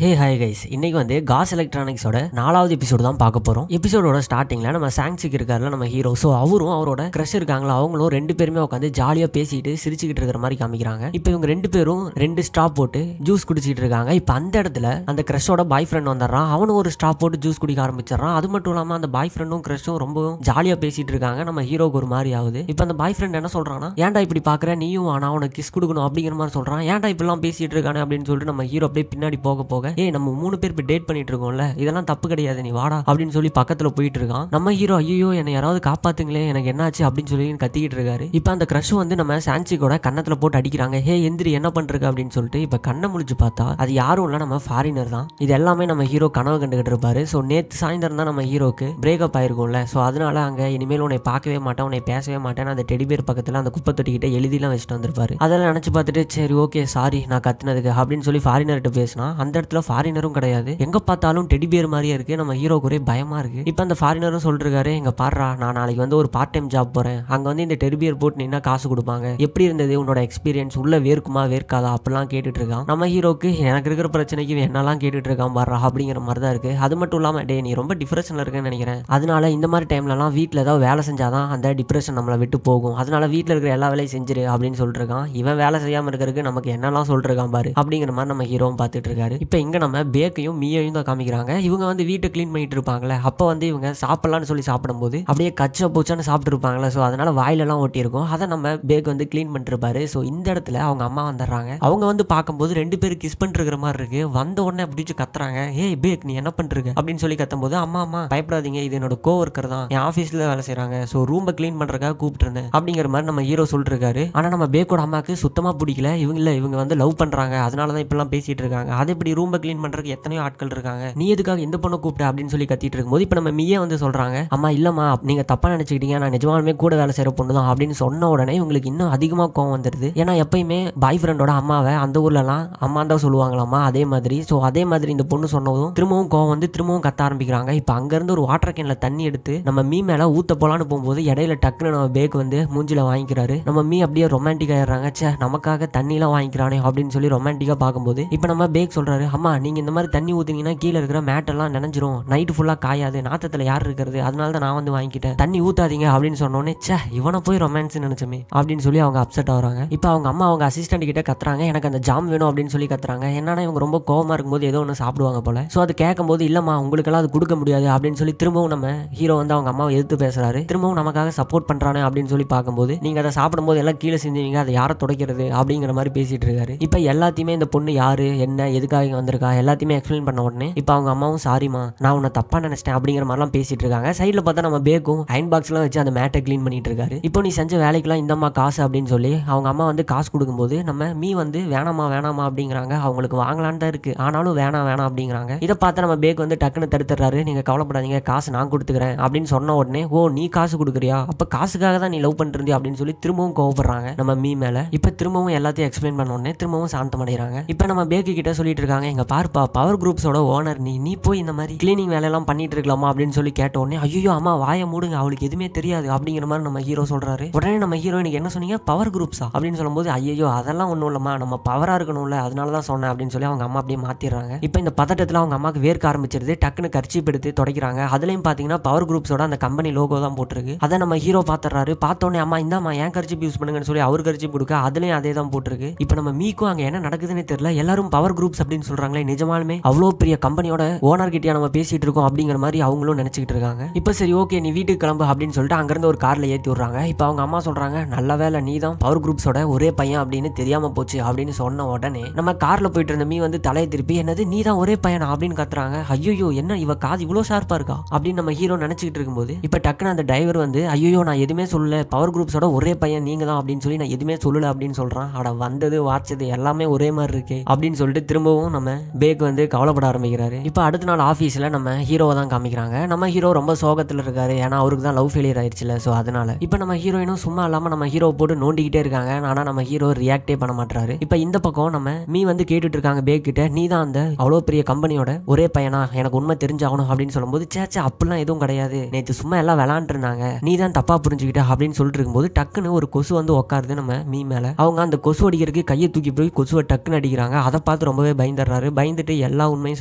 Hey hi guys, இன்னைக்கு வந்து cos எலக்ட்ரானிக்ஸோட 4வது எபிசோடு தான் பார்க்க போறோம். எபிசோடோட ஸ்டார்டிங்ல நம்ம சாங்சிக் இருக்காருல நம்ம ஹீரோ, ஸோ அவரும் அவரோட க்ரஷ் இருக்காங்களா அவங்களும் ரெண்டு பேருமே உட்காந்து ஜாலியாக பேசிட்டு சிரிச்சுக்கிட்டு இருக்கிற மாதிரி காமிக்கிறாங்க. இப்போ இவங்க ரெண்டு பேரும் 2 ஸ்ட்ராப் போட்டு ஜூஸ் குடிச்சிட்டு இருக்காங்க. இப்போ அந்த இடத்துல அந்த க்ரஷோட பாய் ஃப்ரெண்ட் வந்துடுறான். அவனும் ஒரு ஸ்ட்ராப் போட்டு ஜூஸ் குடிக்க ஆரம்பிச்சிடறான். அது மட்டும் இல்லாமல் அந்த பாய் ஃப்ரெண்டும் க்ரஷும் ரொம்பவும் ஜாலியாக பேசிட்டு இருக்காங்க. நம்ம ஹீரோக்கு ஒரு மாதிரி ஆகுது. இப்போ அந்த பாய் ஃப்ரெண்ட் என்ன சொல்றான்னா, ஏன்டா இப்படி பார்க்குற, நீயும் ஆனா அவனுக்கு கிஸ் கொடுக்கணும் அப்படிங்கிற மாதிரி சொல்றான். ஏன்டா இப்படிலாம் பேசிட்டு இருக்கானே அப்படின்னு சொல்லிட்டு நம்ம ஹீரோ அப்படியே பின்னாடி போக போக நம்ம 3 பேர் இப்போ டேட் பண்ணிட்டு இருக்கோம்ல, இதெல்லாம் தப்பு கிடையாது, நீ வாடா அப்படின்னு சொல்லி பக்கத்துல போயிட்டு இருக்கான். நம்ம ஹீரோ ஐயோ என்னை யாராவது காப்பாத்துங்களே, எனக்கு என்னாச்சு அப்படின்னு சொல்லி கத்திக்கிட்டு இருக்காரு. இப்போ அந்த க்ரஷ் வந்து நம்ம சான்சிக்கோட கண்ணத்துல போட்டு அடிக்கிறாங்க. ஹே எந்திரி, என்ன பண்றீங்க அப்படின்னு சொல்லிட்டு. இப்போ கண்ணை முழிச்சு பார்த்தா அது யாரும் இல்லை, நம்ம ஃபாரினர் தான். இது எல்லாமே நம்ம ஹீரோ கனவு கண்டுகிட்டு இருப்பாரு. ஸோ நேற்று சாயந்தரம் தான் நம்ம ஹீரோக்கு பிரேக்கப் ஆயிருக்கும்ல, ஸோ அதனால அங்கே இனிமேல் உன்னை பார்க்கவே மாட்டேன், உன்னை பேசவே மாட்டேன், அந்த டெடி பேர் பக்கத்தில் அந்த குப்பை தொட்டிக்கிட்ட எழுதிலாம் வச்சுட்டு வந்திருப்பாரு. அதெல்லாம் நினைச்சு பார்த்துட்டு சரி ஓகே சாரி நான் கத்துனதுக்கு அப்படின்னு சொல்லி ஃபாரினர்கிட்ட பேசினா அந்த இடத்துல ஃபாரினரும் கிடையாது. எங்க பார்த்தாலும் டெடி பேர் மாதிரியே இருக்கு. நம்ம ஹீரோக்கு ஒரே பயமா இருக்கு. இப்போ அந்த ஃபாரினரும் சொல்றாரு, எங்க பாடுறா நான் நாளைக்கு வந்து ஒரு பார்ட் டைம் ஜாப் போறேன், அங்க வந்து இந்த டெடி பேர் போட்டு நின்னா காசு கொடுப்பாங்க, எப்படி இருந்தது உன்னோட எக்ஸ்பீரியன்ஸ், உள்ள வேர்க்குமா வேர்க்காதா அப்படிலாம் கேட்டுட்டு இருக்கான். நம்ம ஹீரோக்கு எனக்கு இருக்கிற பிரச்சனைக்கு என்னெல்லாம் கேட்டுட்டு இருக்கான் பாடுறா அப்படிங்கிற மாதிரி தான் இருக்கு. அது மட்டும் இல்லாம டே நீ ரொம்ப டிப்ரெஷன்ல இருக்குன்னு நினைக்கிறேன், அதனால இந்த மாதிரி டைம்லலாம் வீட்டில் ஏதாவது வேலை செஞ்சாதான் அந்த டிப்ரெஷன் நம்மளை விட்டு போகும், அதனால வீட்டில் இருக்கிற எல்லா வேலையும் செஞ்சிரு அப்படின்னு சொல்லிட்டு இருக்கான். இவன் வேலை செய்யாம இருக்கிறதுக்கு நமக்கு என்னெல்லாம் சொல்லிட்டு இருக்கான் பாரு அப்படிங்கிற மாதிரி நம்ம ஹீரோவும் பார்த்துட்டு இருக்காரு. இப்போ இங்க நம்ம பேக்கையும் மீயையும் தான் காமிக்கிறாங்க. இவங்க வந்து வீட்டை கிளீன் பண்ணிட்டு இருப்பாங்களே, அப்போ வந்து இவங்க சாப்பிடலாம்னு சொல்லி சாப்பிடும்போது அப்படியே கச்சா பூச்சான்னு சாப்பிட்டு இருப்பாங்களே, ஸோ அதனால வாயிலெல்லாம் ஒட்டி இருக்கும். அதை நம்ம பேக் வந்து கிளீன் பண்ணிட்டு இருப்பாரு. ஸோ இந்த இடத்துல அவங்க அம்மா வந்துடுறாங்க. அவங்க வந்து பார்க்கும்போது 2 பேரும் கிஸ் பண்ணிட்டு இருக்கிற மாதிரி இருக்கு. வந்த உடனே அப்படி கத்துறாங்க, ஏய் பேக் நீ என்ன பண்றீங்க அப்படின்னு சொல்லி கத்தும்போது, அம்மா அம்மா பயப்படாதீங்க, இது என்னோட கோவர்க்கர் தான், என் ஆஃபீஸ்ல வேலை செய்யறாங்க, ஸோ ரூமை கிளீன் பண்றதுக்காக கூப்பிட்டு இருந்தேன் அப்படிங்கிற மாதிரி நம்ம ஹீரோ சொல்லிட்டு இருக்காரு. ஆனா நம்ம பேக்கோட அம்மாக்கு சுத்தமா பிடிக்கல. இவங்க வந்து லவ் பண்றாங்க, அதனாலதான் இப்பெல்லாம் பேசிட்டு இருக்காங்க, அது இப்படி ரூமை கிளீன் பண்றதுக்கு எத்தனையோ ஆட்கள் இருக்காங்க, நீ எதுக்காக இந்த பொண்ணை கூப்பிட்டு அப்படின்னு சொல்லி கத்திட்டு இருக்கும்போது இப்போ நம்ம மீயே வந்து சொல்றாங்க, அம்மா இல்லம்மா நீங்க தப்பா நினைச்சுக்கிட்டீங்க, நான் நிஜமாலுமே கூட வேலை செய்யற பொண்ணு தான் அப்படின்னு சொன்ன உடனே இவங்களுக்கு இன்னும் அதிகமாக கோவம் வந்துடுது. ஏன்னா எப்பயுமே பாய் ஃப்ரெண்டோட அம்மாவை அந்த ஊர்லலாம் அம்மா தான் சொல்லுவாங்களாமா, அதே மாதிரி. ஸோ அதே மாதிரி இந்த பொண்ணு சொன்னதும் திரும்பவும் கோவம் வந்து திரும்பவும் கத்த ஆரம்பிக்கிறாங்க. இப்போ அங்கேருந்து ஒரு வாட்டர் கேன்ல தண்ணி எடுத்து நம்ம மீ மேலே ஊத்த போலான்னு போகும்போது இடையில டக்குன்னு நம்ம பேக் வந்து மூஞ்சில வாங்கிக்கிறாரு. நம்ம மீ அப்படியே ரொமான்டிக் ஆயிடுறாங்க, சே நமக்காக தண்ணிலாம் வாங்கிக்கிறானே அப்படின்னு சொல்லி ரொமான்டிக்காக பார்க்கும்போது இப்போ நம்ம பேக் சொல்றாரு, அம்மா நீங்க இந்த மாதிரி தண்ணி ஊத்தினீங்கன்னா கீழே இருக்கிற மேட்டெல்லாம் நினைஞ்சிரும், நைட்டு ஃபுல்லாக காயாது, நாத்தத்தில் யார் இருக்கிறது, அதனால தான் நான் வந்து வாங்கிக்கிட்டேன், தண்ணி ஊத்தாதீங்க அப்படின்னு சொன்னோன்னே சே இவனை போய் ரொமான்ஸ் நினைச்சமே அப்படின்னு சொல்லி அவங்க அப்செட் ஆகுறாங்க. இப்போ அவங்க அம்மா அவங்க அசிஸ்டன்ட் கிட்ட கத்துறாங்க, எனக்கு அந்த ஜாம் வேணும் அப்படின்னு சொல்லி கத்துறாங்க. என்னன்னா இவங்க ரொம்ப கோவமா இருக்கும்போது ஏதோ ஒன்று சாப்பிடுவாங்க போல. ஸோ அது கேட்கும்போது இல்லம்மா உங்களுக்கெல்லாம் அது கொடுக்க முடியாது அப்படின்னு சொல்லி திரும்பவும் நம்ம ஹீரோ வந்து அவங்க அம்மாவை எதிர்த்து பேசுறாரு. திரும்பவும் நமக்காக சப்போர்ட் பண்றானே அப்படின்னு சொல்லி பார்க்கும்போது, நீங்க அதை சாப்பிடும்போது எல்லாம் கீழே செஞ்சீங்க, அதை யாரை துடைக்கிறது அப்படிங்கிற மாதிரி பேசிட்டு இருக்காரு. இப்போ எல்லாத்தையுமே இந்த பொண்ணு யாரு என்ன எதுக்காக வந்திருக்கா எல்லாத்தையுமே எக்ஸ்பிளைன் பண்ண உடனே இப்போ அவங்க அம்மாவும் சாரிமா நான் உன்னை தப்பா நினைச்சிட்டேன் அப்படிங்கிற மாதிரிலாம் பேசிட்டு இருக்காங்க. சைடில் பார்த்தா நம்ம பேக்கும் அயன் பாக்ஸ்லாம் வச்சு அந்த மேட்டை கிளீன் பண்ணிட்டு இருக்காரு. இப்போ நீ செஞ்ச வேலைக்கெல்லாம் இந்தம்மா காசு அப்படின்னு சொல்லி அவங்க அம்மா வந்து காசு கொடுக்கும்போது நம்ம மீ வந்து வேணாமா அப்படிங்கிறாங்க. அவங்களுக்கு வாங்கலான்னு தான் இருக்கு, ஆனாலும் வேணாம் அப்படிங்கிறாங்க. இதை பார்த்து நம்ம பேக் வந்து டக்குன்னு தடுத்துறாரு, நீங்க கவலைப்படாதீங்க காசு நான் கொடுத்துக்கிறேன் அப்படின்னு சொன்ன உடனே, ஓ நீ காசு கொடுக்குறியா, அப்ப காசுக்காக தான் நீ லவ் பண்ணிருந்தி அப்படின்னு சொல்லி திரும்பவும் கோவப்படுறாங்க நம்ம மீ மேல. இப்ப திரும்பவும் எல்லாத்தையும் எக்ஸ்பிளைன் பண்ண உடனே திரும்பவும் சாந்தம் அடைகிறாங்க. இப்ப நம்ம பேக்கு கிட்ட சொல்லிட்டு இருக்காங்க, எங்க பார்ப்பா பவர் குரூப்ஸோட ஓனர் நீ போய் இந்த மாதிரி கிளீனிங் வேலையெல்லாம் பண்ணிட்டு இருக்கலாமா அப்படின்னு சொல்லி கேட்ட உடனே, ஐயோ அம்மா வாயை மூடுங்க அவளுக்கு எதுவுமே தெரியாது அப்படிங்கிற மாதிரி நம்ம ஹீரோ சொல்றாரு. உடனே நம்ம ஹீரோயினுக்கு என்ன சொன்னீங்க பவர் குரூப்ஸா அப்படின்னு சொல்லும்போது, ஐயோ அதெல்லாம் ஒன்றும் இல்லம்மா நம்ம பவரா இருக்கணும்ல அதனாலதான் சொன்னேன் அப்படின்னு சொல்லி அவங்க அம்மா அப்படியே மாத்திடுறாங்க. இப்போ இந்த பதட்டத்தில் அவங்க அம்மாக்கு வேர்க்க ஆரம்பிச்சிருது. டக்குன்னு கர்ச்சீப் எடுத்து தொடக்கிறாங்க. அதுலயும் பாத்தீங்கன்னா பவர் குரூப்ஸோட அந்த கம்பெனி லோகோ தான் போட்டிருக்கு. அதை நம்ம ஹீரோ பாத்துறாரு. பார்த்தோன்னே அம்மா இந்தாம்மா ஏன் கர்ச்சீப் யூஸ் பண்ணுங்கன்னு சொல்லி அவர் கர்ச்சீப் கொடுக்க அதுலயும் அதே தான் போட்டிருக்கு. இப்போ நம்ம மீக்கும் அங்க என்ன நடக்குதுன்னு தெரியல, எல்லாரும் பவர் குரூப்ஸ் அப்படின்னு சொல்றாங்களே, நிஜமாலுமே அவ்வளோ பெரிய கம்பெனியோட ஓனர் கிட்டே நம்ம பேசிட்டு இருக்கோம் அப்படிங்கிற மாதிரி அவங்களும் நினைச்சிட்டு இருக்காங்க. இப்போ சரி ஓகே நீ வீட்டுக்கு கிளம்பு அப்படின்னு சொல்லிட்டு அங்கிருந்து ஒரு கார்ல ஏற்றி விடுறாங்க. இப்போ அவங்க அம்மா சொல்றாங்க, நல்ல வேலை நீ தான் பவர் குரூப்ஸோட ஒரே பையன் அப்படின்னு தெரியாம போச்சு அப்படின்னு சொன்ன உடனே நம்ம கார்ல போயிட்டு இருந்த மீ வந்து தலையை திருப்பி, என்னது நீ தான் ஒரே பையனா அப்படின்னு கத்துறாங்க. ஐயோ என்ன இவ காது இவ்வளவு ஷார்ப்பா இருக்கா அப்படின்னு நம்ம ஹீரோ நினைச்சிட்டு இருக்கும்போது இப்போ டக்குன்னு அந்த டிரைவர் வந்து, ஐயோ நான் எதுவுமே சொல்லல, பவர் குரூப்ஸோட ஒரே பையன் நீங்க தான் அப்படின்னு சொல்லி நான் எதுவுமே சொல்லல அப்படின்னு சொல்றான். அட வந்தது வாச்சது எல்லாமே ஒரே மாதிரி இருக்கு அப்படின்னு சொல்லிட்டு திரும்பவும் நம்ம பேக் வந்து கவலைப்பட ஆரம்பிக்கிறாரு. இப்போ அடுத்த நாள் ஆஃபீஸில் நம்ம ஹீரோவை தான் காமிக்கிறாங்க. நம்ம ஹீரோ ரொம்ப சோகத்தில் இருக்காரு, ஏன்னா அவருக்கு தான் லவ் ஃபெயிலியர் ஆயிடுச்சுல. ஸோ அதனால இப்போ நம்ம ஹீரோயினும் சும்மா இல்லாமல் நம்ம ஹீரோ போட்டு நோண்டிக்கிட்டே இருக்காங்க. ஆனால் நம்ம ஹீரோ ரியாக்டே பண்ண மாட்டாரு. இப்போ இந்த பக்கம் நம்ம மீ வந்து கேட்டுட்டு இருக்காங்க பேக் கிட்ட, நீ தான் அந்த அவ்வளோ பெரிய கம்பெனியோட ஒரே பையனா, எனக்கு உண்மை தெரிஞ்சாகணும் அப்படின்னு சொல்லும்போது, சேச்சா அப்படிலாம் எதுவும் கிடையாது, நேற்று சும்மா எல்லாம் விளாண்டு இருந்தாங்க, நீ தான் தப்பா புரிஞ்சுக்கிட்ட அப்படின்னு சொல்லிட்டு இருக்கும்போது டக்குன்னு ஒரு கொசு வந்து உட்காருது நம்ம மீ மேல. அவங்க அந்த கொசு அடிக்கிறதுக்கு கையை தூக்கி போய் கொசுவை டக்குன்னு அடிக்கிறாங்க. அதை பார்த்து ரொம்பவே பயந்துடுறாரு. பயந்துடுறாரு. பயந்துட்டு எல்லா உண்மையும்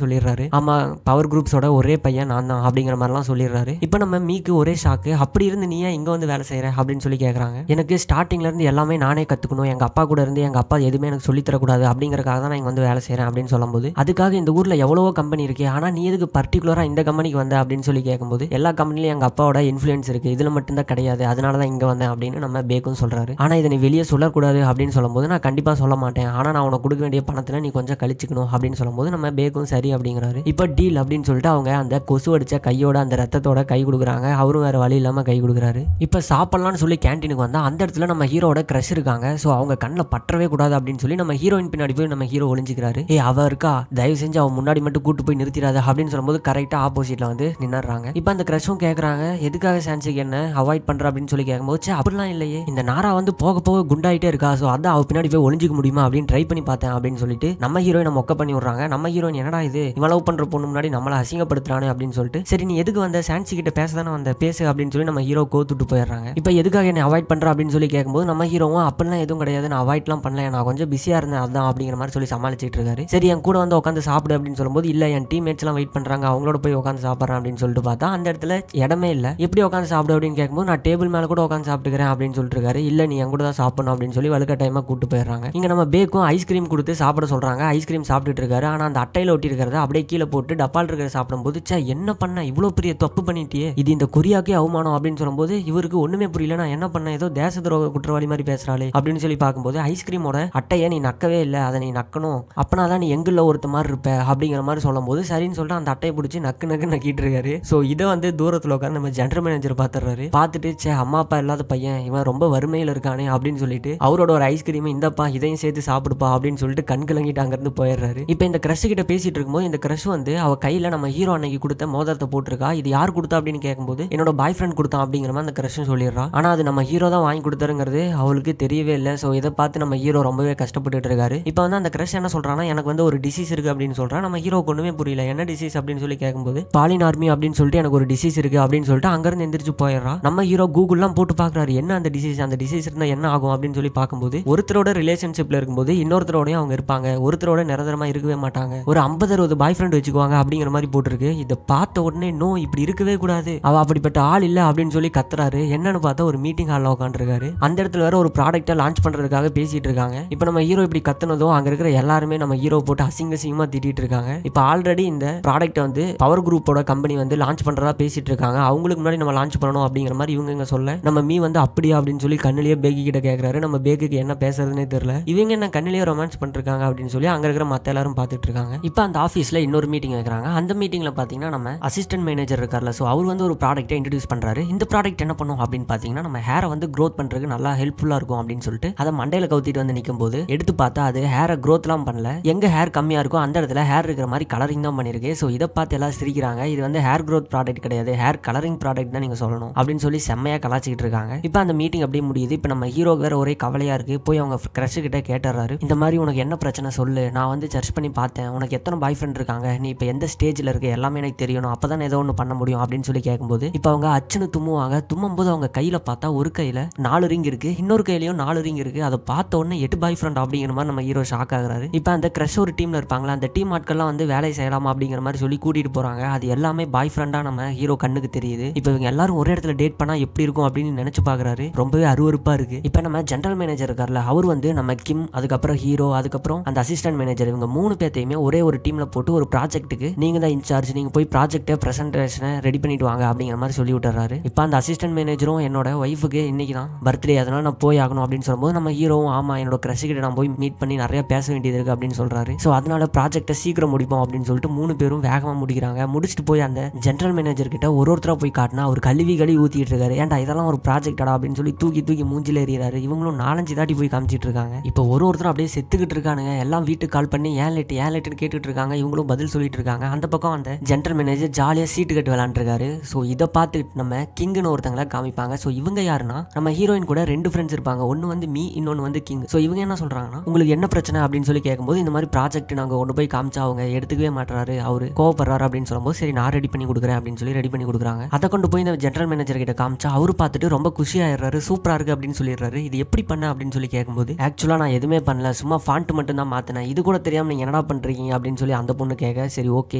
சொல்லிடுறாரு. ஆமா, பவர் குரூப்ஸோட ஒரே பையன் நான் தான் அப்படிங்கிற மாதிரிலாம் சொல்லிடுறாரு. இப்போ நம்ம மீக்கு ஒரே ஷாக்கு. அப்படி இருந்து நீ ஏன் இங்க வந்து வேலை செய்யற அப்படின்னு சொல்லி கேட்கறாங்க. எனக்கு ஸ்டார்டிங்ல இருந்து எல்லாமே நானே கத்துக்கணும், எங்க அப்பா கூட இருந்து எங்க அப்பா எதுவுமே எனக்கு சொல்லி தரக்கூடாது அப்படிங்கறக்காக தான் நான் இங்க வந்து வேலை செய்யறேன் அப்படின்னு சொல்லும்போது, அதுக்காக இந்த ஊர்ல எவ்வளவோ கம்பெனி இருக்கு, ஆனா நீ எதுக்கு பர்டிகுலரா இந்த கம்பெனிக்கு வந்த அப்படின்னு சொல்லி கேட்கும்போது, எல்லா கம்பெனிலும் எங்க அப்பாவோட இன்ஃபுளுன்ஸ் இருக்கு, இதுல மட்டும் தான் கிடையாது, அதனாலதான் இங்க வந்தேன் அப்படின்னு நம்ம பேக்கும் சொல்றாரு. ஆனா இதை நீ வெளியே சொல்லக்கூடாது அப்படின்னு சொல்லும்போது, நான் கண்டிப்பா சொல்ல மாட்டேன், ஆனா நான் உனக்கு கொடுக்க வேண்டிய பணத்துல நீ கொஞ்சம் கழிச்சுக்கணும் அப்படின்னு சொல்லும்போது நம்ம பேக்கும் சரி அப்படிங்கிறாரு. இப்ப டீல் அப்படின்னு சொல்லிட்டு அவங்க அந்த கொசு அடிச்ச கையோட அந்த ரத்தத்தோட கை கொடுக்குறாங்க. அவரும் வேற வழி இல்லாம கை கொடுக்குறாரு. இப்ப சாப்பிடலாம்னு சொல்லி கேன்டீனுக்கு வந்தா அந்த இடத்துல நம்ம ஹீரோட கிரஷ் இருக்காங்க. சோ அவங்க கண்ணில் பற்றவே கூடாது அப்படின்னு சொல்லி நம்ம ஹீரோயின் பின்னாடி போய் நம்ம ஹீரோ ஒளிஞ்சிக்கிறாரு. அவ இருக்கா, தயவு செஞ்சு அவன் முன்னாடி மட்டும் கூட்டு போய் நிறுத்திடாத அப்படின்னு சொல்லும்போது கரெக்டா ஆப்போசிட்ல வந்து நின்னுறாங்க. இப்ப அந்த கிரஷும் கேக்குறாங்க, எதுக்காக சான்சிக்கு என்ன அவாய்ட் பண்ற அப்படின்னு சொல்லி கேட்கும்போது, அப்படிலாம் இல்லையே, இந்த நாரா வந்து போக போக குண்டாயிட்டே இருக்கா, சோ அதான் அவ பின்னாடி போய் ஒளிஞ்சிக்க முடியுமா அப்படின்னு ட்ரை பண்ணி பார்த்தேன் அப்படின்னு சொல்லிட்டு நம்ம ஹீரோயினை மொக்க பண்ணி விடுறாங்க. நம்ம ஹீரோயின் என்னடா இது, இவன் லவ் பண்ற பொண்ணு முன்னாடி நம்மள அசிங்கப்படுத்துறானு அப்படின்னு சொல்லிட்டு, சரி நீ எதுக்கு வந்த, சான்சி கிட்ட பேசதானே வந்த, பேசு அப்படின்னு சொல்லி நம்ம ஹீரோ கோத்துட்டு போயிடுறாங்க. இப்ப எதுக்காக என்ன அவாய்ட் பண்ற அப்படின்னு சொல்லி கேட்கும்போது நம்ம ஹீரோவும் அப்படிலாம் எதுவும் கிடையாது, நான் அவாய்ட்லாம் பண்ணல, நான் கொஞ்சம் பிஸியா இருந்தேன் அதான் அப்படிங்கிற மாதிரி சொல்லி சமாளிச்சிட்டு இருக்காரு. சரி என் கூட வந்து உட்காந்து சாப்பிடு அப்படின்னு சொல்லும்போது, இல்ல என் டீம்மேட்ஸ் எல்லாம் வெயிட் பண்றாங்க, அவங்களோட போய் உட்காந்து சாப்பிட்றேன் அப்படின்னு சொல்லிட்டு பார்த்தா அந்த இடத்துல இடமே இல்ல. எப்படி உட்காந்து சாப்பிடு அப்படின்னு கேட்கும்போது, நான் டேபிள் மேல கூட உட்காந்து சாப்பிட்டுக்கிறேன் அப்படின்னு சொல்லிட்டு இருக்காரு. இல்ல நீ என் கூட தான் சாப்பிடணும் அப்படின்னு சொல்லி வலுக்க டைமா கூட்டு போயிடுறாங்க. இங்க நம்ம பேக்கும் ஐஸ்கிரீம் கொடுத்து சாப்பிட சொல்றாங்க. ஐஸ்கிரீம் சாப்பிட்டுட்டு இருக்காரு. ஆனா அந்த அட்டையில ஒட்டி இருக்கிறத அப்படியே கீழே போட்டு டப்பால் இருக்கிற சாப்பிடும்போது, சே என்ன பண்ண, இவ்வளவு பெரிய தப்பு பண்ணிட்டியே, இது இந்த கொரியாக்கே அவமானம் அப்படின்னு சொல்லும்போது இவருக்கு ஒண்ணுமே புரியல, நான் என்ன பண்ண, ஏதோ தேச துரோக குற்றவாளி மாதிரி பேசுறாளே அப்படின்னு சொல்லி பார்க்கும்போது, ஐஸ்கிரீமோட அட்டையை நீ நக்கவே இல்லை, அதை நீ நக்கணும், அப்பனாதான் நீ எங்குள்ள ஒருத்த மாதிரி இருப்ப அப்படிங்கிற மாதிரி சொல்லும்போது சரின்னு சொல்லிட்டு அந்த அட்டையை பிடிச்சி நக்கு நக்கு நக்கிட்டு இருக்காரு. ஸோ இதை வந்து தூரத்தில் உட்காந்து நம்ம ஜெனரல் மேனேஜர் பார்த்துறாரு. பார்த்துட்டு சே அம்மா அப்பா இல்லாத பையன் இவன் ரொம்ப வறுமையில் இருக்கானே அப்படின்னு சொல்லிட்டு அவரோட ஒரு ஐஸ்கிரீம் இந்தப்பா இதையும் சேர்த்து சாப்பிடுப்பா அப்படின்னு சொல்லிட்டு கண் கலங்கிட்டு அங்கிருந்து போயிடுறாரு. இப்போ இந்த கிரஷ் கிட்ட பேசிட்டு இருக்கும்போது இந்த கிரஷ் வந்து அவ கையில நம்ம ஹீரோ அன்னைக்கு கொடுத்த மோதிரத்தை போட்டிருக்கா. இது யார் கொடுத்தா அப்படின்னு கேட்கும்போது, என்னோட பாய் ஃப்ரெண்ட் கொடுத்தான் அப்படிங்கிற மாதிரி அந்த கிரஷ் சொல்லிடுறா. ஆனா அது நம்ம ஹீரோ தான் வாங்கி கொடுத்தாருங்கிறது அவளுக்கு தெரியவே இல்லை. ஸோ இதை பார்த்து நம்ம ஹீரோ ரொம்பவே கஷ்டப்பட்டு இருக்காரு. இப்போ வந்து அந்த கிரஷ் என்ன சொல்றான்னா, எனக்கு வந்து ஒரு டிசீஸ் இருக்கு அப்படின்னு சொல்றான். நம்ம ஹீரோக்கு ஒண்ணுமே புரியல, என்ன டிசீஸ் அப்படின்னு சொல்லி கேட்கும்போது, பாலினார்மி அப்படின்னு சொல்லிட்டு எனக்கு ஒரு டிசீஸ் இருக்கு அப்படின்னு சொல்லிட்டு அங்கிருந்து எந்திரிச்சு போயிடுறான். நம்ம ஹீரோ கூகுள்லாம் போட்டு பாக்குறாரு, என்ன அந்த டிசீஸ் இருந்தா என்ன ஆகும் அப்படின்னு சொல்லி பார்க்கும்போது, ஒருத்தரோட ரிலேஷன்ஷிப்ல இருக்கும்போது இன்னொருத்தரோடய அவங்க இருப்பாங்க, ஒருத்தரோட நிரந்தரமா இருக்கவே மாட்டாங்க, ஒரு 50-60 பாய் ஃப்ரெண்ட் வச்சுக்குவாங்க அப்படிங்கிற மாதிரி போட்டிருக்கு. இதை பார்த்த உடனே நோ இப்படி இருக்கவே கூடாது, அவ அப்படிப்பட்ட ஆள் இல்ல அப்படின்னு சொல்லி கத்துறாரு. என்னன்னு பார்த்தா ஒரு மீட்டிங் ஹால்ல உட்காந்துருக்காரு. அந்த இடத்துல வேற ஒரு ப்ராடக்ட்டை லான்ச் பண்றதுக்காக பேசிட்டு இருக்காங்க. இப்போ நம்ம ஹீரோ இப்படி கத்துனதும் அங்க இருக்கிற எல்லாருமே நம்ம ஹீரோ போட்டு அசிங்கமா திட்டிட்டு இருக்காங்க. இப்போ ஆல்ரெடி இந்த ப்ராடக்ட் வந்து பவர் குரூப்போட கம்பெனி வந்து லான்ச் பண்றதா பேசிட்டு இருக்காங்க, அவங்களுக்கு முன்னாடி நம்ம லான்ச் பண்ணணும் அப்படிங்கிற மாதிரி இவங்க சொல்ல, நம்ம மீ வந்து அப்படியா அப்படின்னு சொல்லி கண்ணிலேயே பேக்கி கிட்ட கேட்கறாரு. நம்ம பேக்குக்கு என்ன பேசுறதுன்னே தெரியல, இவங்க என்ன கண்ணிலேயே ரொமான்ஸ் பண்ணிருக்காங்க அப்படின்னு சொல்லி அங்க இருக்கிற மத்த எல்லாரும் பார்த்துட்டு இருக்காங்க. இப்போ அந்த ஆஃபீஸ்ல இன்னொரு மீட்டிங் வைக்கிறாங்க. அந்த மீட்டிங்ல பாத்தீங்கன்னா நம்ம அசிஸ்டன்ட் மேனேஜர் இருக்கார்ல, ஸோ அவர் வந்து ஒரு ப்ராடக்ட்டை இன்ட்ரடியூஸ் பண்றாரு. இந்த ப்ராடக்ட் என்ன பண்ணும் அப்படின்னு பாத்தீங்கன்னா, நம்ம ஹேரை வந்து க்ரோத் பண்றதுக்கு நல்லா ஹெல்ப்ஃபுல்லா இருக்கும் அப்படின்னு சொல்லிட்டு அதை மண்டையில கவுத்திட்டு வந்து நிற்கும் போது எடுத்து பார்த்தா அது ஹேரை க்ரோத்லாம் பண்ணல, எங்க ஹேர் கம்மியா இருக்கும் அந்த இடத்துல ஹேர் இருக்கிற மாதிரி கலரிங் தான் பண்ணிருக்கு. ஸோ இதை பார்த்து எல்லாம் சிரிக்கிறாங்க. இது வந்து ஹேர் க்ரோத் ப்ராடக்ட் கிடையாது, ஹேர் கலரிங் ப்ராடக்ட் தான் நீங்க சொல்லணும் அப்படின்னு சொல்லி செம்மையா கலாச்சிக்கிட்டு இருக்காங்க. இப்போ அந்த மீட்டிங் அப்படியே முடியுது. இப்போ நம்ம ஹீரோ வேற ஒரே கவலையா இருக்கு. போய் அவங்க கிரஷ் கிட்ட கேட்டுறாரு, இந்த மாதிரி உனக்கு என்ன பிரச்சனை சொல்லு, நான் வந்து சர்ச் பண்ணி பார்த்தேன், உனக்கு எத்தனை பாய் ஃப்ரெண்ட் இருக்காங்க, நீ இப்போ எந்த ஸ்டேஜ்ல இருக்க எல்லாமே எனக்கு தெரியணும், அப்பதான் ஏதோ ஒன்று பண்ண முடியும் அப்படின்னு சொல்லி கேட்கும்போது, இப்போ அவங்க அச்சுன்னு தும்முவாங்க. தும்மும்போது அவங்க கையில பார்த்தா ஒரு கையில 4 ரிங் இருக்கு, இன்னொரு கையிலயும் 4 ரிங் இருக்கு. அதை பார்த்த உடனே 8 பாய் ஃப்ரெண்ட் அப்படிங்கிற மாதிரி நம்ம ஹீரோ ஷாக் ஆகுறாரு. இப்போ அந்த கிரஷ் ஒரு டீம்ல இருப்பாங்களா, அந்த டீம் ஆட்கள்லாம் வந்து வேலை செய்யலாமா அப்படிங்கிற மாதிரி சொல்லி கூட்டிட்டு போறாங்க. அது எல்லாமே பாய் ஃப்ரெண்டா நம்ம ஹீரோ கண்ணுக்கு தெரியுது. இப்போ இவங்க எல்லாரும் ஒரே இடத்துல டேட் பண்ணா எப்படி இருக்கும் அப்படின்னு நினைச்சு பாக்குறாரு. ரொம்பவே அருவருப்பா இருக்கு. இப்போ நம்ம ஜெனரல் மேனேஜர் இருக்கார்ல, அவர் வந்து நம்ம கிம், அதுக்கப்புறம் ஹீரோ, அதுக்கப்புறம் அந்த அசிஸ்டன்ட் மேனேஜர், இவங்க 3 பேத்தையுமே ஒரே ஒரு டீம்ல போட்டு ஒரு ப்ராஜெக்ட்டுக்கு நீங்க தான் இன்சார்ஜ், நீங்க போய் ப்ராஜெக்ட்டை பிரசன்டேஷனை ரெடி பண்ணிட்டு வாங்க அப்படிங்கிற மாதிரி சொல்லி விட்டுறாரு. இப்போ அந்த அசிஸ்டன்ட் மேனேஜரும் என்னோட ஒய்ஃபுக்கு இன்னைக்கு தான் பர்த்டே, அதனால நான் போய் ஆகணும் அப்படின்னு சொல்லும்போது நம்ம ஹீரோவும் ஆமா என்னோட கிரஷ் கிட்ட நான் போய் மீட் பண்ணி நிறைய பேச வேண்டியது இருக்கு அப்படின்னு சொல்றாரு. ஸோ அதனால ப்ராஜெக்ட்டை சீக்கிரம் முடிப்போம் அப்படின்னு சொல்லிட்டு 3 பேரும் வேகமா முடிக்கிறாங்க. முடிச்சுட்டு போய் அந்த ஜெனரல் மேனேஜர் கிட்ட ஒருத்தரா போய் காட்டினா அவர் கழுவி ஊத்திட்டு இருக்காரு. ஏன்டா இதெல்லாம் ஒரு ப்ராஜெக்டா அப்படின்னு சொல்லி தூக்கி மூஞ்சில எறிகிறாரு. இவங்களும் 4-5 தாட்டி போய் காமிச்சிட்டு இருக்காங்க. இப்போ ஒருத்தரும் அப்படியே செத்துக்கிட்டு இருக்கானுங்க. எல்லாம் வீட்டுக்கு கால் பண்ணி ஏன் லேட்டுன்னு கேட்டுட்டு இருக்காங்க. இவங்களும் பதில் சொல்லிட்டு இருக்காங்க. அந்த பக்கம் அந்த ஜெனரல் மேனேஜர் ஜாலியா சீட்டு கட்டு விளையாண்டுருக்காரு. ஸோ இதை பார்த்துட்டு நம்ம கிங்னு ஒருத்தங்களை காமிப்பாங்க. ஸோ இவங்க யாருன்னா நம்ம ஹீரோயின் கூட 2 ஃப்ரெண்ட்ஸ் இருப்பாங்க, ஒன்னு வந்து மீ, இன்னொன்னு வந்து கிங். ஸோ இவங்க என்ன சொல்றாங்கன்னா, உங்களுக்கு என்ன பிரச்சனை அப்படின்னு சொல்லி கேட்கும்போது, இந்த மாதிரி ப்ராஜெக்ட் நாங்க கொண்டு போய் காமிச்சா அவங்க எடுத்துக்கவே மாட்டாரு, அவரு கோவப்படுறாரு அப்படின்னு சொல்லும்போது, சரி நான் ரெடி பண்ணி கொடுக்குறேன் அப்படின்னு சொல்லி ரெடி பண்ணி கொடுக்குறாங்க. அதை கொண்டு போய் இந்த ஜெனரல் மேனேஜர் கிட்ட காமிச்சா அவரு பார்த்துட்டு ரொம்ப குஷியாயிடுறாரு, சூப்பரா இருக்கு அப்படின்னு சொல்லிடுறாரு. இது எப்படி பண்ண அப்படின்னு சொல்லி கேட்கும்போது, ஆக்சுவலா நான் எதுவுமே பண்ணல, சும்மா ஃபாண்ட் மட்டும் தான் மாத்தினேன், இது கூட தெரியாம நீங்க என்னடா என்னடா பண்றீங்க அப்படின்னு சொல்லி அந்த பொண்ணு கேட்க, சரி ஓகே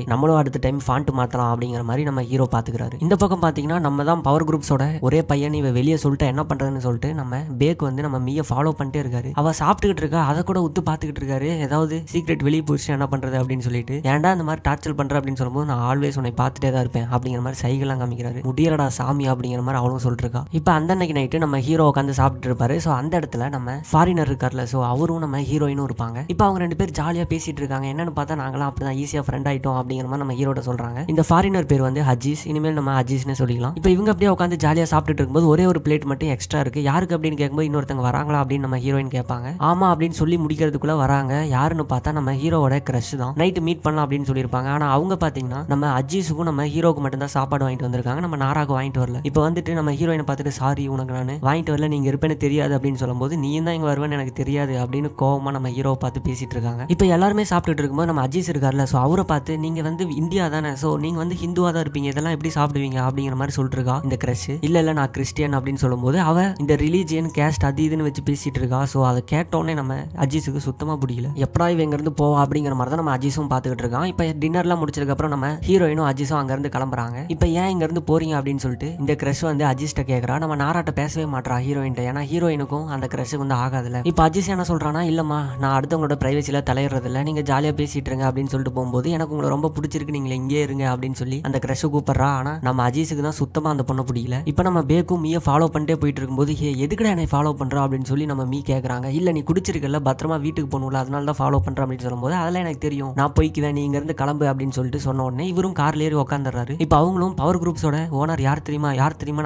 நம்மளும் அடுத்த டைம் ஃபாண்ட் மாத்தலாம் அப்படிங்கிற மாதிரி நம்ம ஹீரோ பாத்துக்கிறாரு. இந்த பக்கம் பாத்தீங்கன்னா நம்ம தான் பவர் குரூப்ஸோட ஒரே பையன், இவ வெளியே சொல்லிட்டு என்ன பண்றதுன்னு சொல்லிட்டு நம்ம பேக் வந்து நம்ம மீய ஃபாலோ பண்ணிட்டே இருக்காரு. அவ சாப்பிட்டுக்கிட்டு இருக்கா, அதை கூட உத்து பாத்துக்கிட்டு இருக்காரு. ஏதாவது சீக்ரெட் வெளியே போயிடுச்சு என்ன பண்றது அப்படின்னு சொல்லிட்டு, ஏன்டா இந்த மாதிரி டார்ச்சர் பண்ற அப்படின்னு சொல்லும்போது, நான் ஆல்வேஸ் உன்னை பார்த்துட்டே தான் இருப்பேன் அப்படிங்கிற மாதிரி சைகெல்லாம் காமிக்கிறாரு. முடியலடா சாமி அப்படிங்கிற மாதிரி அவளும் சொல்லிருக்கா. இப்ப அந்த அன்னைக்கு நைட்டு நம்ம ஹீரோ உட்காந்து சாப்பிட்டு இருப்பாரு. ஸோ அந்த இடத்துல நம்ம ஃபாரினர் இருக்கார்ல, ஸோ அவரும் நம்ம ஹீரோயினும் இருப்பாங்க. இப்போ அவங்க ரெண்டு பேர் ஜாலியா பேசிட்டு இருக்காங்க. என்னன்னு பார்த்தா நாங்களாம் அப்படிதான் ஈஸியா ஃப்ரெண்ட் ஆயிட்டோம் அப்படிங்கிற மாதிரி நம்ம ஹீரோட சொல்றாங்க. இந்த ஃபாரினர் பேர் வந்து அஜீஸ், இனிமேல் நம்ம அஜீஸ்னு சொல்லிக்கலாம். இப்போ இவங்க அப்படியே உட்காந்து ஜாலியா சாப்பிட்டு இருக்கும்போது ஒரே ஒரு பிளேட் மட்டும் எக்ஸ்ட்ரா இருக்கு. யாருக்கு அப்படின்னு கேட்கும்போது இன்னொருத்தங்க வராங்களா அப்படின்னு நம்ம ஹீரோயின் கேட்பாங்க. ஆமா அப்படின்னு சொல்லி முடிக்கிறதுக்குள்ள வராங்க. யாருன்னு பார்த்தா நம்ம ஹீரோவோட கிரஷ் தான். நைட்டு மீட் பண்ணலாம் அப்படின்னு சொல்லியிருப்பாங்க. ஆனா அவங்க பாத்தீங்கன்னா நம்ம அஜீஸுக்கும் நம்ம ஹீரோக்கு மட்டும் தான் சாப்பாடு வாங்கிட்டு வந்திருக்காங்க, நம்ம நாராக்கு வாங்கிட்டு வரல. இப்போ வந்துட்டு நம்ம ஹீரோயினை பார்த்துட்டு, சாரி உனக்கு நான் வாங்கிட்டு வரல, நீங்க இருப்பேன்னு தெரியாது அப்படின்னு சொல்லும்போது, நீ தான் இங்க வருவேன்னு எனக்கு தெரியாது அப்படின்னு கோவமா நம்ம ஹீரோவை பார்த்து பேசிட்டு இருக்காங்க. இப்போ எல்லாருமே சாப்பிட்டுட்டு இருக்கும்போது நம்ம அஜீஸ் இருக்கார்ல, ஸோ அவரை பார்த்து நீங்க வந்து இந்தியா தானே, ஸோ நீங்க வந்து ஹிந்துவா தான் இருப்பீங்க, இதெல்லாம் எப்படி சாப்பிடுவீங்க அப்படிங்கிற மாதிரி சொல்லிட்டு இருக்கா இந்த கிரஷ். இல்ல நான் கிறிஸ்டியன் அப்படின்னு சொல்லும்போது அவ இந்த ரிலீஜியன் கேஸ்ட் அது இதுன்னு வச்சு பேசிட்டு இருக்கா. ஸோ அதை கேட்டோன்னே நம்ம அஜீஸுக்கு சுத்தமா பிடிக்கல. எப்படா இவங்க இருந்து போவா அப்படிங்கிற மாதிரி தான் நம்ம அஜீஸும் பார்த்துக்கிட்டு இருக்கான். இப்போ டின்னர்லாம் முடிச்சதுக்கு அப்புறம் நம்ம ஹீரோயினும் அஜீஸும் அங்க இருந்து கிளம்புறாங்க. இப்போ ஏன் இங்க இருந்து போறீங்க அப்படின்னு சொல்லிட்டு இந்த கிரஷ் வந்து அஜீஸ்ட கேட்கறா. நம்ம நாராட்ட பேசவே மாட்டா ஹீரோயின், ஏன்னா ஹீரோயினுக்கும் அந்த கிரஷுக்கு வந்து ஆகாதுல. இப்போ அஜீஸ் என்ன சொல்றானா, இல்லம்மா நான் அடுத்தவங்களோட பிரைவசியில தலையிடுறது இல்ல, நீங்க ஜாலியா பேசிட்டு இருங்க அப்படின்னு சொல்லிட்டு போகும்போது, எனக்கு உங்களை ரொம்ப பிடிச்சிருக்கு, நீங்க இங்கே இருங்க அப்படின்னு சொல்லி அந்த கிரஷ் கூப்பிடுறா. ஆனா நம்ம அஜீஸுக்கு தான் சுத்தமா அந்த பொண்ணை பிடிக்கல. இப்போ நம்ம பேக்கும் மீய ஃபாலோ பண்ணிட்டே போயிட்டு இருக்கும்போது, ஹே எதுக்குடா என்னை ஃபாலோ பண்றா அப்படின்னு சொல்லி நம்ம மீ கேட்கறாங்க. இல்ல நீ குடிச்சிருக்கல, பத்திரமா வீட்டுக்கு போகணும்ல, அதனால தான் ஃபாலோ பண்ற அப்படின்னு சொல்லும்போது, அதெல்லாம் எனக்கு தெரியும், நான் போய்க்குவேன், நீ இங்க இருந்து கிளம்பு அப்படின்னு சொல்லிட்டு சொன்ன உடனே இவரும் கார்ல ஏறி உட்காந்துறாரு. இப்போ அவங்களும் பவர் குரூப்ஸோட ஓனர் யார் தெரியுமா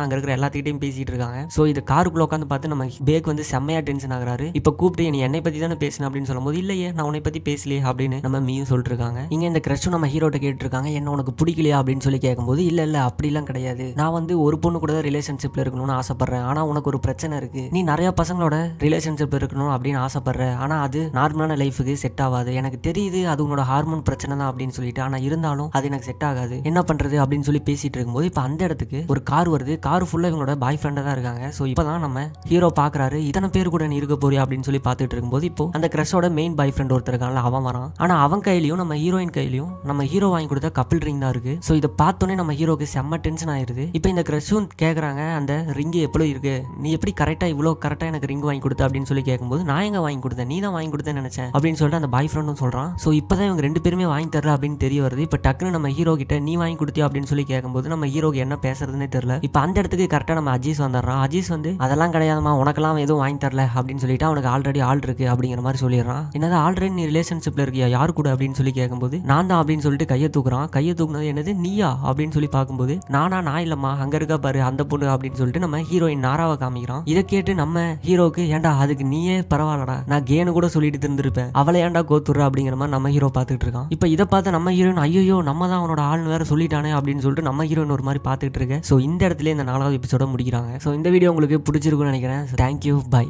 அங்க இருக்கிற எல்லாத்திட்டையும் பேசிட்டு இருக்காங்க. ஸோ இது காருக்குள்ள உட்காந்து பார்த்து நம்ம பேக் வந்து செம்மையா டென்ஷன் ஆகுறாரு. இப்போ கூப்பிட்டு நீ என்னை பத்தி தானே பேசணும் அப்படின்னு சொல்லும்போது, இல்லையே நான் உன்னை பத்தி பேசலையே அப்படின்னு நம்ம மீயும் சொல்லிட்டு இருக்காங்க. இங்க இந்த கிரஷும் நம்ம ஹீரோட்ட கேட்டு இருக்காங்க, என்ன உனக்கு பிடிக்கலையா அப்படின்னு சொல்லி கேட்கும்போது, இல்ல அப்படிலாம் கிடையாது, நான் வந்து ஒரு பொண்ணு கூட ரிலேஷன்ஷிப்ல இருக்கணும்னு ஆசைப்படுறேன், ஆனா உனக்கு ஒரு பிரச்சனை இருக்கு, நீ நிறைய பசங்களோட ரிலேஷன்ஷிப் இருக்கணும் அப்படின்னு ஆசைப்படுற, ஆனா அது நார்மலான லைஃபுக்கு செட் ஆகாது, எனக்கு தெரியுது அது உன்னோட ஹார்மோன் பிரச்சனை தான் அப்படின்னு சொல்லிட்டு, ஆனா இருந்தாலும் அது எனக்கு செட் ஆகாது, என்ன பண்றது அப்படின்னு சொல்லி பேசிட்டு இருக்கும்போது, இப்போ அந்த இடத்துக்கு ஒரு கார் வருது. கார் ஃபுல்லா இவங்களோட பாய் ஃப்ரெண்டா தான் இருக்காங்க. ஸோ இப்பதான் நம்ம ஹீரோ பாக்குறாரு, இத்தனை பேர் கூட நீ இருக்க போறியா அப்படின்னு சொல்லி பார்த்துட்டு இருக்கும்போது, இப்போ அந்த கிரஷோட மெயின் பாய் ஃப்ரெண்ட் ஒருத்தர் இருக்கான்ல அவன் வரான். ஆனா அவன் கையிலயும் நம்ம ஹீரோயின் கையிலயும் நம்ம ஹீரோ வாங்கி கொடுத்த கப்பிள் ரிங் தான் இருக்கு. ஸோ இதை பார்த்தோன்னே நம்ம ஹீரோக்கு செம்ம டென்ஷன் ஆயிருது. இப்போ இந்த கிரஷும் கேட்கறாங்க, அந்த ரிங் எப்படி இருக்கு, நீ எப்படி கரெக்டா இவ்வளோ கரெக்டா எனக்கு ரிங் வாங்கி கொடுத்த அப்படின்னு சொல்லி கேட்கும்போது, நான் எங்க வாங்கி கொடுத்தேன், நீ தான் வாங்கி கொடுத்தேன்னு நினைச்சேன் அப்படின்னு சொல்லிட்டு அந்த பாய் ஃப்ரெண்டும் சொல்றான். ஸோ இப்பதான் இவங்க ரெண்டு பேருமே வாங்கி தரல அப்படின்னு தெரிய வருது. இப்போ டக்குன்னு நம்ம ஹீரோ கிட்ட நீ வாங்கி கொடுத்தியா அப்படின்னு சொல்லி கேட்கும்போது நம்ம ஹீரோக்கு என்ன பேசுறதுன்னே தெரியல. இப்போ அந்த இடத்துக்கு கரெக்டா நம்ம அஜீஸ் வந்துடுறான். அஜீஸ் வந்து அதெல்லாம் கிடையாதுமா, உனக்கெல்லாம் எதுவும் வாங்கி தரல அப்படின்னு சொல்லிட்டு அவனுக்கு ஆல்ரெடி ஆள் இருக்கு அப்படிங்கிற மாதிரி சொல்லிடுறான். என்னது ஆல்ரெடி நீ ரிலேஷன்ஷிப்ல இருக்கியா, யாரு கூட அப்படின்னு சொல்லி கேட்கும்போது, நான் தான் அப்படின்னு சொல்லிட்டு கையை தூக்குறான். கையை தூக்குனது என்னது நீயா அப்படின்னு சொல்லி பார்க்கும்போது, நான் இல்லம்மா அங்க இருக்கா பாரு அந்த பொண்ணு அப்படின்னு சொல்லிட்டு நம்ம ஹீரோயின் நாராவை காமிக்கிறான். இதை கேட்டு நம்ம ஹீரோக்கு, ஏன்டா அதுக்கு நீயே பரவாயில்லடா, நான் கேனு கூட சொல்லிட்டு இருந்திருப்பேன், அவளை ஏன்டா கோத்துடுற அப்படிங்கிற மாதிரி நம்ம ஹீரோ பார்த்துட்டு இருக்கான். இப்போ இதை பார்த்து நம்ம ஹீரோயின், ஐயோ நம்ம தான் அவனோட ஆள்னு வேற சொல்லிட்டானே அப்படின்னு சொல்லிட்டு நம்ம ஹீரோயின் ஒரு மாதிரி பார்த்துட்டு இருக்கேன். ஸோ இந்த இடத்துல இந்த 4வது எபிசோட முடிக்கிறாங்க. ஸோ இந்த வீடியோ உங்களுக்கு பிடிச்சிருக்கும்னு நினைக்கிறேன். Thank you, by.